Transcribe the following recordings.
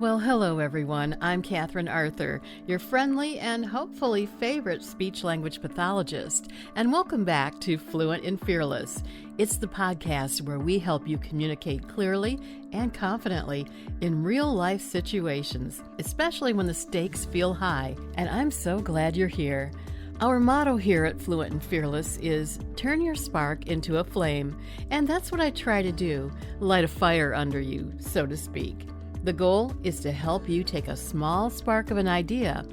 Well, hello everyone. I'm Katherine Arthur, your friendly and hopefully favorite speech-language pathologist, and welcome back to Fluent and Fearless. It's the podcast where we help you communicate clearly and confidently in real-life situations, especially when the stakes feel high, and I'm so glad you're here. Our motto here at Fluent and Fearless is turn your spark into a flame, and that's what I try to do, light a fire under you, so to speak. The goal is to help you take a small spark of an idea,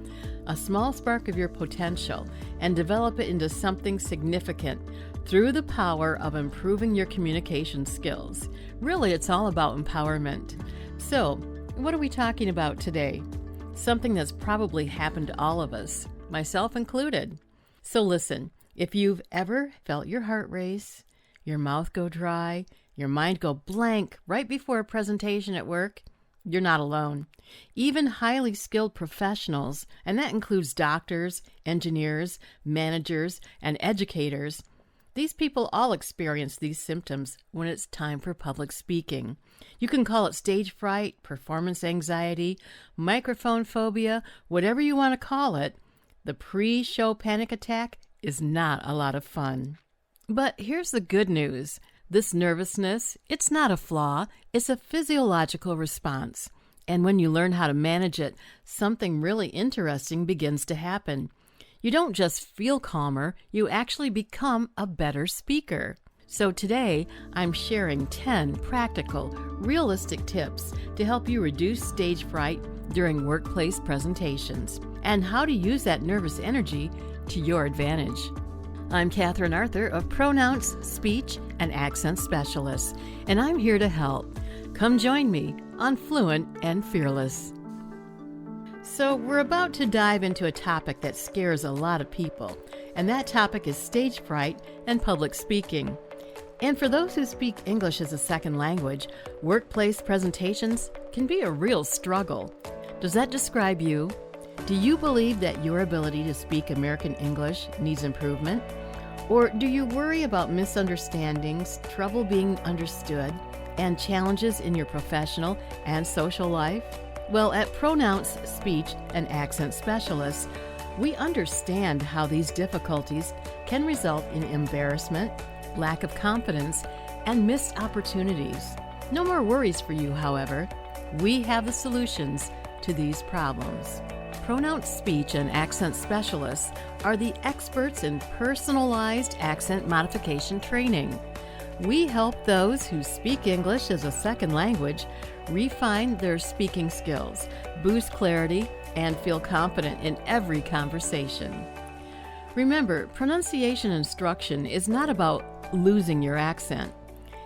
a small spark of your potential, and develop it into something significant through the power of improving your communication skills. Really, it's all about empowerment. So, what are we talking about today? Something that's probably happened to all of us, myself included. So listen, if you've ever felt your heart race, your mouth go dry, your mind go blank right before a presentation at work, you're not alone. Even highly skilled professionals, and that includes doctors, engineers, managers, and educators, these people all experience these symptoms when it's time for public speaking. You can call it stage fright, performance anxiety, microphone phobia, whatever you want to call it. The pre-show panic attack is not a lot of fun. But here's the good news. This nervousness, it's not a flaw, it's a physiological response. And when you learn how to manage it, something really interesting begins to happen. You don't just feel calmer, you actually become a better speaker. So today, I'm sharing 10 practical, realistic tips to help you reduce stage fright during workplace presentations, and how to use that nervous energy to your advantage. I'm Katherine Arthur of Pronouns, Speech, and Accent Specialists, and I'm here to help. Come join me on Fluent and Fearless. So we're about to dive into a topic that scares a lot of people, and that topic is stage fright and public speaking. And for those who speak English as a second language, workplace presentations can be a real struggle. Does that describe you? Do you believe that your ability to speak American English needs improvement? Or do you worry about misunderstandings, trouble being understood, and challenges in your professional and social life? Well, at Pronouns, Speech, and Accent Specialists, we understand how these difficulties can result in embarrassment, lack of confidence, and missed opportunities. No more worries for you, however. We have the solutions to these problems. Pronouns, Speech, and Accent Specialists are the experts in personalized accent modification training. We help those who speak English as a second language refine their speaking skills, boost clarity, and feel confident in every conversation. Remember, pronunciation instruction is not about losing your accent.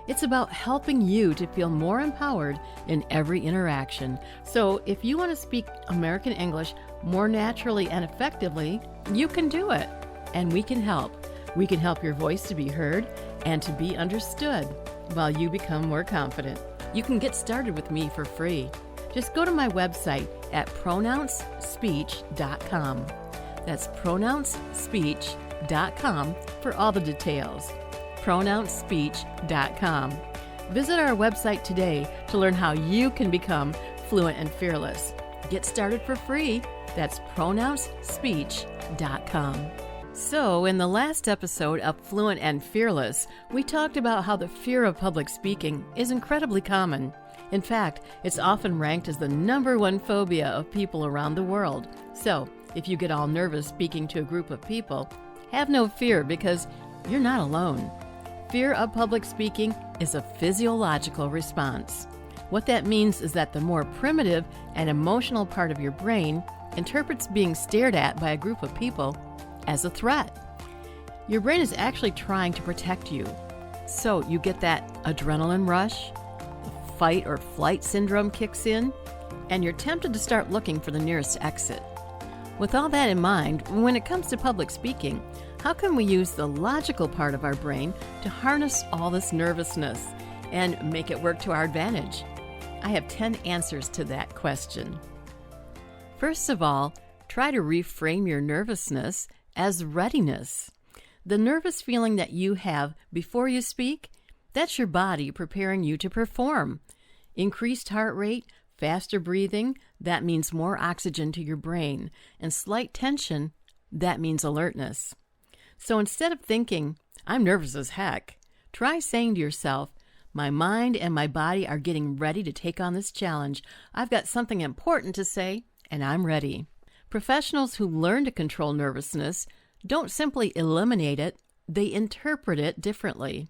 It's about helping you to feel more empowered in every interaction. So if you want to speak American English more naturally and effectively, you can do it. And we can help. We can help your voice to be heard and to be understood while you become more confident. You can get started with me for free. Just go to my website at pronounsspeech.com. That's pronounsspeech.com for all the details. pronounsspeech.com. Visit our website today to learn how you can become fluent and fearless. Get started for free. That's pronounsspeech.com. So, in the last episode of Fluent and Fearless, we talked about how the fear of public speaking is incredibly common. In fact, it's often ranked as the #1 phobia of people around the world. So, if you get all nervous speaking to a group of people, have no fear because you're not alone. Fear of public speaking is a physiological response. What that means is that the more primitive and emotional part of your brain interprets being stared at by a group of people as a threat. Your brain is actually trying to protect you. So you get that adrenaline rush, the fight or flight syndrome kicks in, and you're tempted to start looking for the nearest exit. With all that in mind, when it comes to public speaking, how can we use the logical part of our brain to harness all this nervousness and make it work to our advantage? I have 10 answers to that question. First of all, try to reframe your nervousness as readiness. The nervous feeling that you have before you speak, that's your body preparing you to perform. Increased heart rate, Faster breathing, that means more oxygen to your brain. And slight tension, that means alertness. So instead of thinking, I'm nervous as heck, try saying to yourself, my mind and my body are getting ready to take on this challenge. I've got something important to say, and I'm ready. Professionals who learn to control nervousness don't simply eliminate it, they interpret it differently.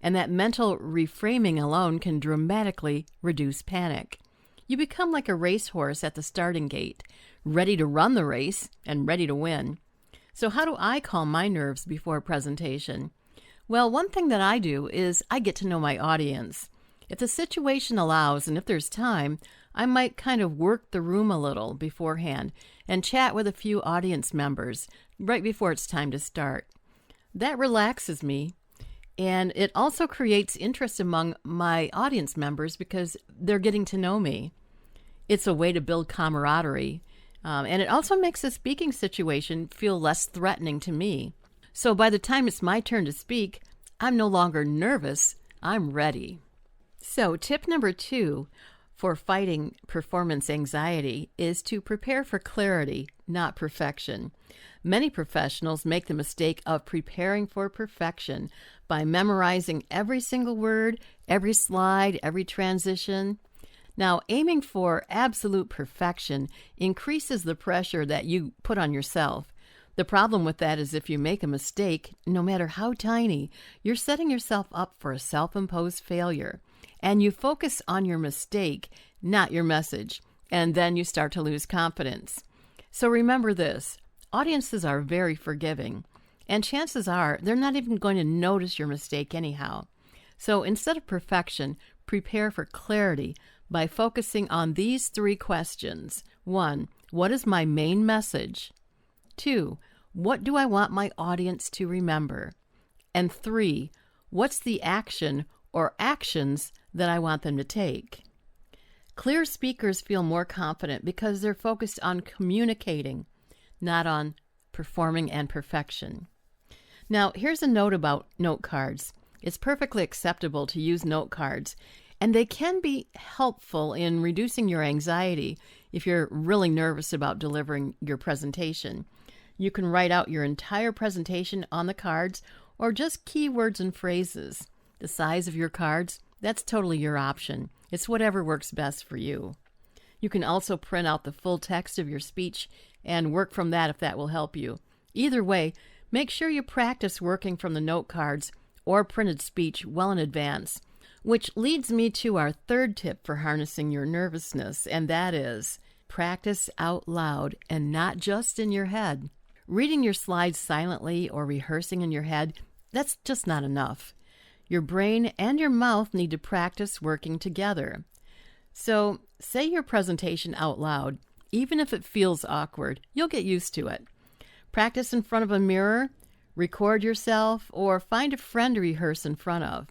And that mental reframing alone can dramatically reduce panic. You become like a racehorse at the starting gate, ready to run the race and ready to win. So how do I calm my nerves before a presentation? Well, one thing that I do is I get to know my audience. If the situation allows and if there's time, I might kind of work the room a little beforehand and chat with a few audience members right before it's time to start. That relaxes me, and it also creates interest among my audience members because they're getting to know me. It's a way to build camaraderie, and it also makes the speaking situation feel less threatening to me. So by the time it's my turn to speak, I'm no longer nervous, I'm ready. So tip number 2 for fighting performance anxiety is to prepare for clarity, not perfection. Many professionals make the mistake of preparing for perfection by memorizing every single word, every slide, every transition. Now, aiming for absolute perfection increases the pressure that you put on yourself. The problem with that is if you make a mistake, no matter how tiny, you're setting yourself up for a self-imposed failure. And you focus on your mistake, not your message, and then you start to lose confidence. So remember this, audiences are very forgiving, and chances are they're not even going to notice your mistake anyhow. So instead of perfection, prepare for clarity by focusing on these 3 questions. 1, what is my main message? 2, what do I want my audience to remember? And 3, what's the action or actions that I want them to take? Clear speakers feel more confident because they're focused on communicating, not on performing and perfection. Now, here's a note about note cards. It's perfectly acceptable to use note cards, and they can be helpful in reducing your anxiety if you're really nervous about delivering your presentation. You can write out your entire presentation on the cards or just keywords and phrases. The size of your cards, that's totally your option. It's whatever works best for you. You can also print out the full text of your speech and work from that if that will help you. Either way, make sure you practice working from the note cards or printed speech well in advance, which leads me to our 3rd tip for harnessing your nervousness, and that is practice out loud and not just in your head. Reading your slides silently or rehearsing in your head, that's just not enough. Your brain and your mouth need to practice working together. So, say your presentation out loud. Even if it feels awkward, you'll get used to it. Practice in front of a mirror, record yourself, or find a friend to rehearse in front of.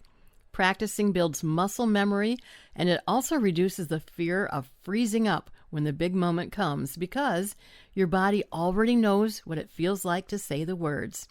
Practicing builds muscle memory, and it also reduces the fear of freezing up when the big moment comes because your body already knows what it feels like to say the words.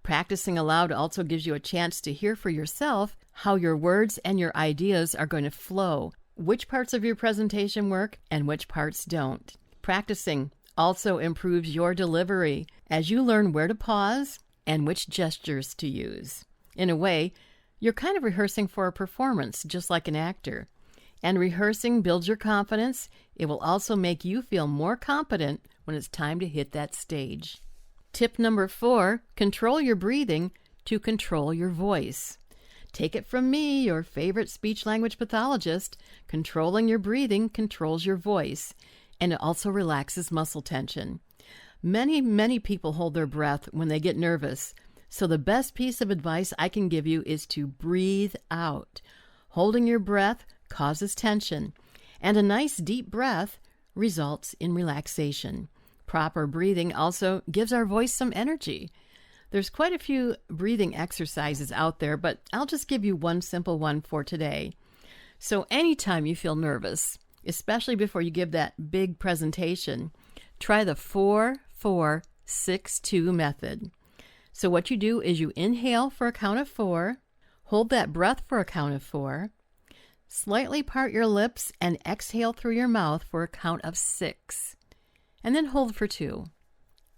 Practicing aloud also gives you a chance to hear for yourself how your words and your ideas are going to flow, which parts of your presentation work and which parts don't. Practicing also improves your delivery as you learn where to pause and which gestures to use. In a way, you're kind of rehearsing for a performance, just like an actor. And rehearsing builds your confidence. It will also make you feel more competent when it's time to hit that stage. Tip number 4, control your breathing to control your voice. Take it from me, your favorite speech-language pathologist, controlling your breathing controls your voice, and it also relaxes muscle tension. Many people hold their breath when they get nervous, so the best piece of advice I can give you is to breathe out. Holding your breath causes tension, and a nice deep breath results in relaxation. Proper breathing also gives our voice some energy. There's quite a few breathing exercises out there, but I'll just give you one simple one for today. So anytime you feel nervous, especially before you give that big presentation, try the 4-4-6-2 method. So what you do is you inhale for a count of 4, hold that breath for a count of 4, Slightly part your lips and exhale through your mouth for a count of 6. And then hold for 2.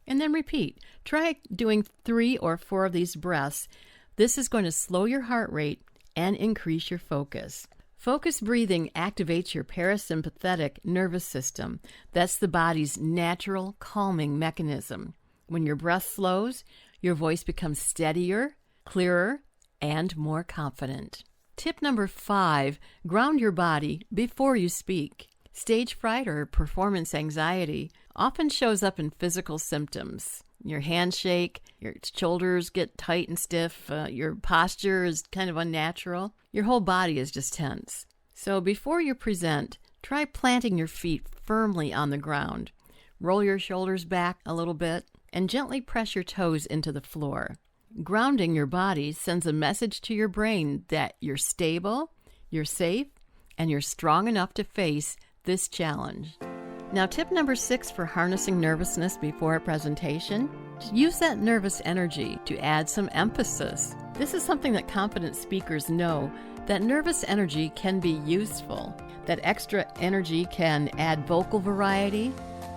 And then repeat. Try doing 3 or 4 of these breaths. This is going to slow your heart rate and increase your focus. Focused breathing activates your parasympathetic nervous system. That's the body's natural calming mechanism. When your breath slows, your voice becomes steadier, clearer, and more confident. Tip number 5, ground your body before you speak. Stage fright or performance anxiety often shows up in physical symptoms. Your hands shake, your shoulders get tight and stiff, your posture is kind of unnatural. Your whole body is just tense. So before you present, try planting your feet firmly on the ground. Roll your shoulders back a little bit and gently press your toes into the floor. Grounding your body sends a message to your brain that you're stable, you're safe, and you're strong enough to face this challenge. Now, tip number 6 for harnessing nervousness before a presentation: use that nervous energy to add some emphasis. This is something that confident speakers know, that nervous energy can be useful. That extra energy can add vocal variety,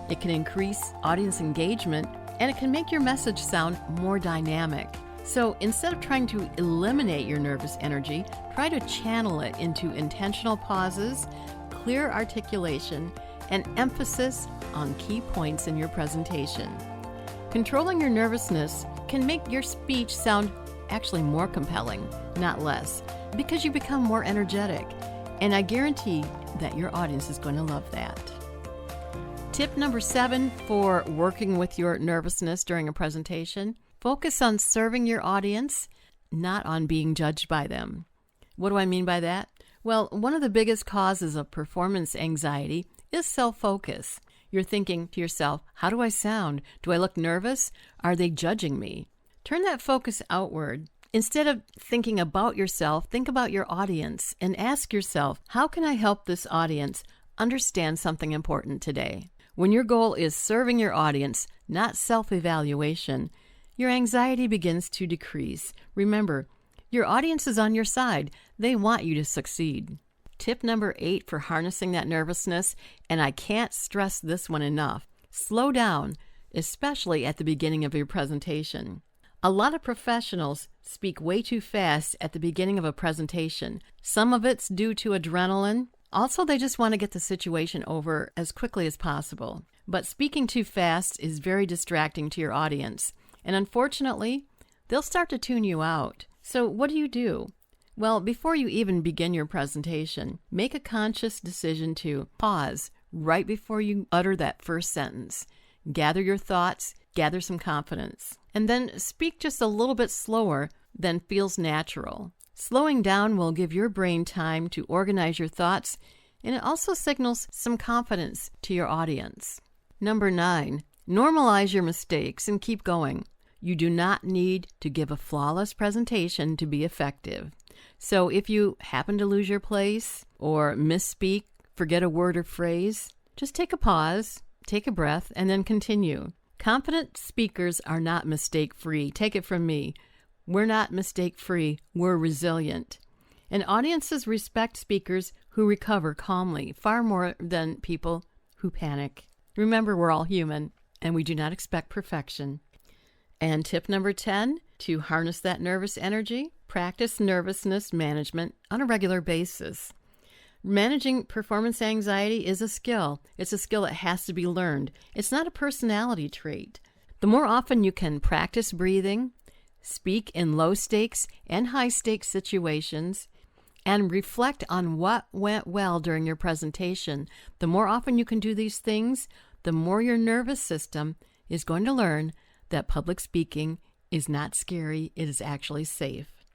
it can increase audience engagement, and it can make your message sound more dynamic. So instead of trying to eliminate your nervous energy, try to channel it into intentional pauses, clear articulation, and emphasis on key points in your presentation. Controlling your nervousness can make your speech sound actually more compelling, not less, because you become more energetic. And I guarantee that your audience is going to love that. Tip number 7 for working with your nervousness during a presentation: focus on serving your audience, not on being judged by them. What do I mean by that? Well, one of the biggest causes of performance anxiety is self-focus. You're thinking to yourself, how do I sound? Do I look nervous? Are they judging me? Turn that focus outward. Instead of thinking about yourself, think about your audience and ask yourself, how can I help this audience understand something important today? When your goal is serving your audience, not self-evaluation, your anxiety begins to decrease. Remember, your audience is on your side. They want you to succeed. Tip number 8 for harnessing that nervousness, and I can't stress this one enough: slow down, especially at the beginning of your presentation. A lot of professionals speak way too fast at the beginning of a presentation. Some of it's due to adrenaline. Also, they just want to get the situation over as quickly as possible. But speaking too fast is very distracting to your audience. And unfortunately, they'll start to tune you out. So what do? Well, before you even begin your presentation, make a conscious decision to pause right before you utter that first sentence. Gather your thoughts, gather some confidence, and then speak just a little bit slower than feels natural. Slowing down will give your brain time to organize your thoughts, and it also signals some confidence to your audience. Number 9, normalize your mistakes and keep going. You do not need to give a flawless presentation to be effective. So if you happen to lose your place or misspeak, forget a word or phrase, just take a pause, take a breath, and then continue. Confident speakers are not mistake-free. Take it from me. We're not mistake-free. We're resilient. And audiences respect speakers who recover calmly, far more than people who panic. Remember, we're all human, and we do not expect perfection. And tip number 10, to harness that nervous energy, practice nervousness management on a regular basis. Managing performance anxiety is a skill. It's a skill that has to be learned. It's not a personality trait. The more often you can practice breathing, speak in low-stakes and high-stakes situations, and reflect on what went well during your presentation, the more often you can do these things, the more your nervous system is going to learn that public speaking is not scary, it is actually safe.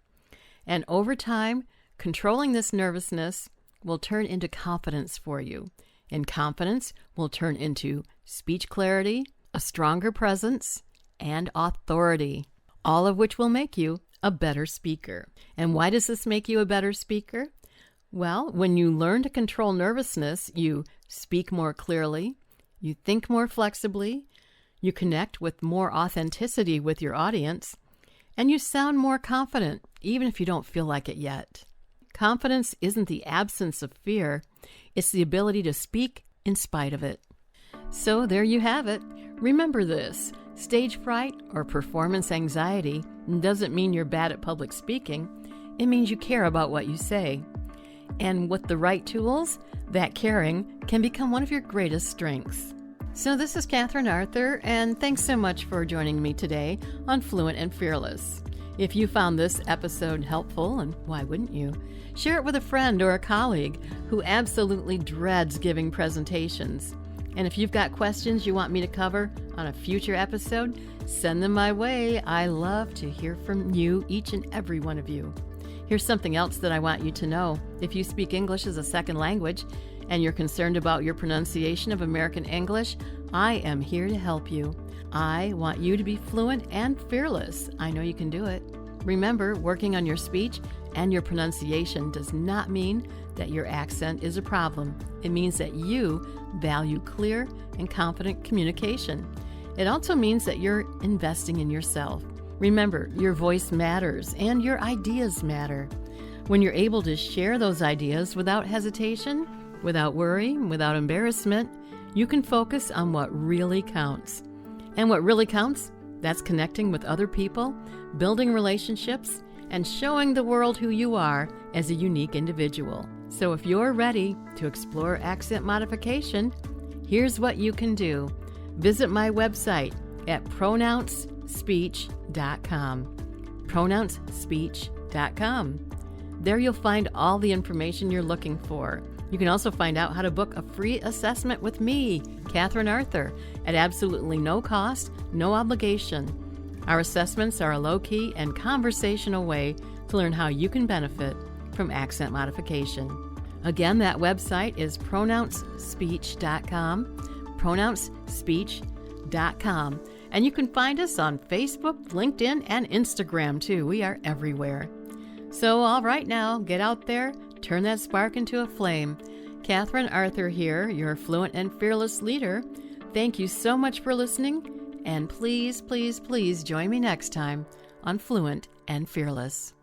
And over time, controlling this nervousness will turn into confidence for you. And confidence will turn into speech clarity, a stronger presence, and authority, all of which will make you a better speaker. And why does this make you a better speaker? Well, when you learn to control nervousness, you speak more clearly, you think more flexibly, you connect with more authenticity with your audience, and you sound more confident, even if you don't feel like it yet. Confidence isn't the absence of fear, it's the ability to speak in spite of it. So there you have it. Remember this, stage fright or performance anxiety doesn't mean you're bad at public speaking. It means you care about what you say. And with the right tools, that caring can become one of your greatest strengths. So this is Katherine Arthur, and thanks so much for joining me today on Fluent and Fearless. If you found this episode helpful, and why wouldn't you, share it with a friend or a colleague who absolutely dreads giving presentations. And if you've got questions you want me to cover on a future episode, send them my way. I love to hear from you, each and every one of you. Here's something else that I want you to know. If you speak English as a second language and you're concerned about your pronunciation of American English, I am here to help you. I want you to be fluent and fearless. I know you can do it. Remember, working on your speech and your pronunciation does not mean that your accent is a problem. It means that you value clear and confident communication. It also means that you're investing in yourself. Remember, your voice matters and your ideas matter. When you're able to share those ideas without hesitation, without worry, without embarrassment, you can focus on what really counts. And what really counts, that's connecting with other people, building relationships, and showing the world who you are as a unique individual. So if you're ready to explore accent modification, here's what you can do. Visit my website at pronouncespeech.com. pronouncespeech.com. There you'll find all the information you're looking for. You can also find out how to book a free assessment with me, Katherine Arthur, at absolutely no cost, no obligation. Our assessments are a low-key and conversational way to learn how you can benefit from accent modification. Again, that website is pronouncespeech.com, pronouncespeech.com. And you can find us on Facebook, LinkedIn, and Instagram too. We are everywhere. So, all right now, get out there, turn that spark into a flame. Katherine Arthur here, your fluent and fearless leader. Thank you so much for listening, and please, please, please join me next time on Fluent and Fearless.